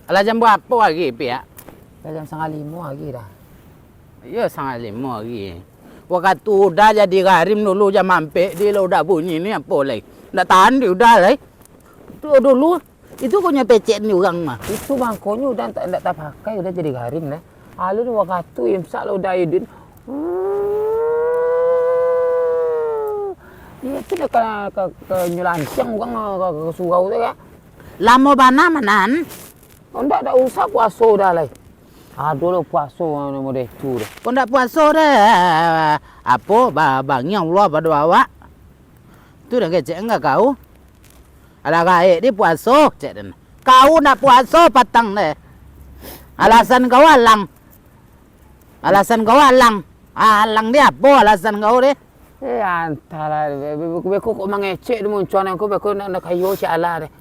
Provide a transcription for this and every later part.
Alah jam berapa lagi, Pia? Dah jam 4:30 lagi dah. Ya, 4:30 lagi. Waktu udah jadi garim dulu jam mampir dia udah bunyi ni apa lagi. Nggak tahan dia udah lah. Itu dulu. Itu punya pecet ni orang mah. Itu bangkonya udah tak pakai, udah jadi garim dah. Lalu ni waktu imsak lo udah idin. Dia tu dah ke nyelancang orang ke surau tu kan. Lama mana manan? Ndak ada usah puasa dah lah. Dulu puasa model tu dah. Kau ndak puasa dah. Apa bangnya Allah pada awak? Tu dah kecek enggak kau? Alah gaik dia puasa cek dan. Kau nak puasa patang deh. Alasan kau alang. Alasan kau alang. Alang dia apa alasan kau deh? Antara beku kok mengecek dia muncul aku beku nak kayu cak ala deh.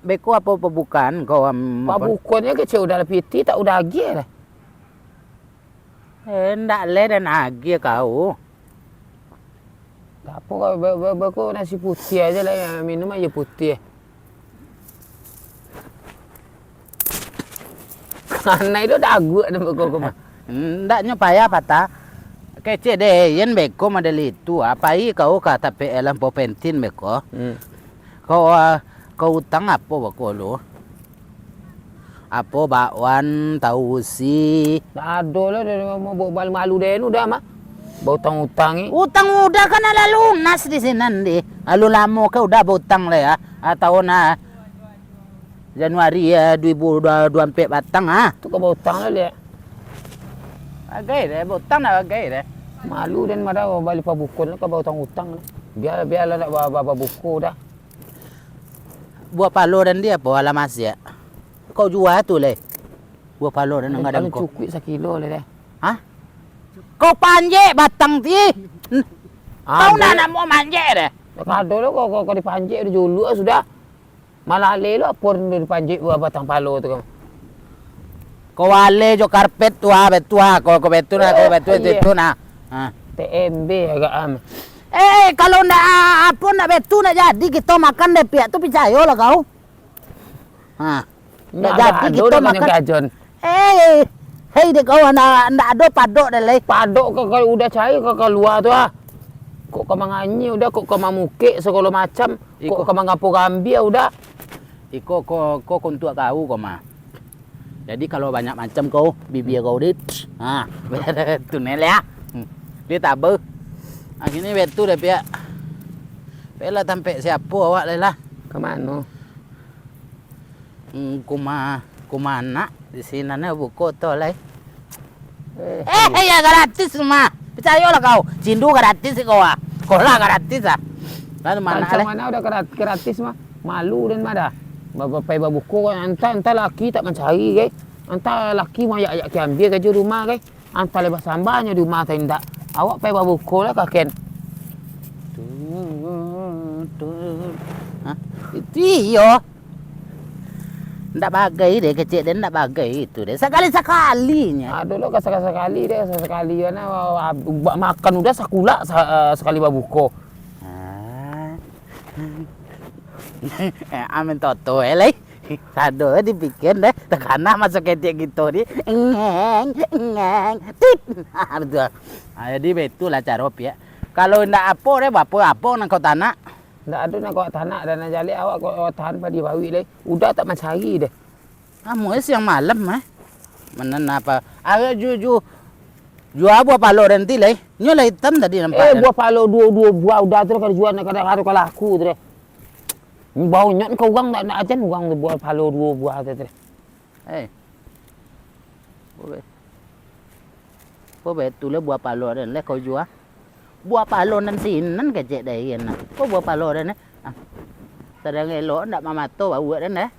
Beku apa bukan kau bukannya kecil udah piti tak udah lagi dah. Ndak le dan agi kau. Tak apa beku nasi putih aja lah minum aja putih. Karena itu dah agak dah beku mah. Ndaknya payah patah. Kecil deh, yang beko model itu. Apa kau kata PLM Popentin beko? Kau utang apa beko lu? Apa bakwan, tahu si? Tak ada lah, dia mau bawa malu deh, udah mah. Bawa utang ni. Utang udah kan ada lunas di sini nanti. Lalu lama kau udah utang lah ya? Atau Januari 2024 batang Tu kau bawa utang lah dia. Bagai deh, utang dah bagai deh. Malu dan mana balik pa buku lah kau bawa utang lah. Biarlah nak bawa buku dah. Buat palo dan dia apa alamas ya? Kau jual tu le. Buat palo dan enggak ada kau. Cukup 1 kilo le deh. Hah? Kau panjek batang ti. Kau nak mau manjek deh. Kado lo kau dipanjek dulu sudah. Malah le lo por dipanjek buat batang palo tu kau. Kau ale jo karpet tua kau betul itu nah. TMB agak am. Kalau ndak betul nak jadi kita makan deh pihak tu percaya lah kau. Ndak jadi kita makan. Hei dek kau ndak ada padok dah le. Padok kau udah cari kau keluar tu Kok kau manganyi udah kok kau mamukik segala macam. Kok kau mangapo gambia udah. Iko kau kontua kau mah. Jadi kalau banyak macam kau, bibir kau dit, tunel ya. Dia tak ber. Akhirnya betul dah pihak. Bela sampai siapa awak lah. Ke mana? Kumana di sini na buku tu lah. Ya gratis mah. Percayalah kau. Cindu gratis kau Sekolah gratis Lalu mana lah? Mana udah gratis mah. Malu dan mana? Bapak buku kan anta laki tak mencari ke. Anta laki mau ayak ambil ke rumah ke. Anta lepas sambanya di rumah tak. Awak pai buku lah kaken. Itu iyo. Ndak bagai deh kecil dan ndak bagai itu deh. Sekali-sekalinya. Dulu sekali deh, sekali mana makan udah sakula sekali babuko. Amin toto elai. Sado dipikir deh, tekanan masuk ketik gitu di. Tit. Jadi betul lah cara pia. Kalau ndak apa deh, apa nak kau tanah. Ndak ada nak kau tanah dan nak jali awak kau tahan pada bawi deh. Udah tak mencari deh. Kamu siang malam Mana apa? Agak jual buah palo nanti leh. Nyola hitam tadi nampak. Buah palo dua buah udah tu kalau jual nak kalau laku tu deh. Bau nyot kau gang nak aja gang buah palo dua buah tu deh. Betul lah buah palo dan leh kau jual. Buah palo nanti nan kecek dah ikan. Kau buah palo dan Sedang elok ndak mamato bau dan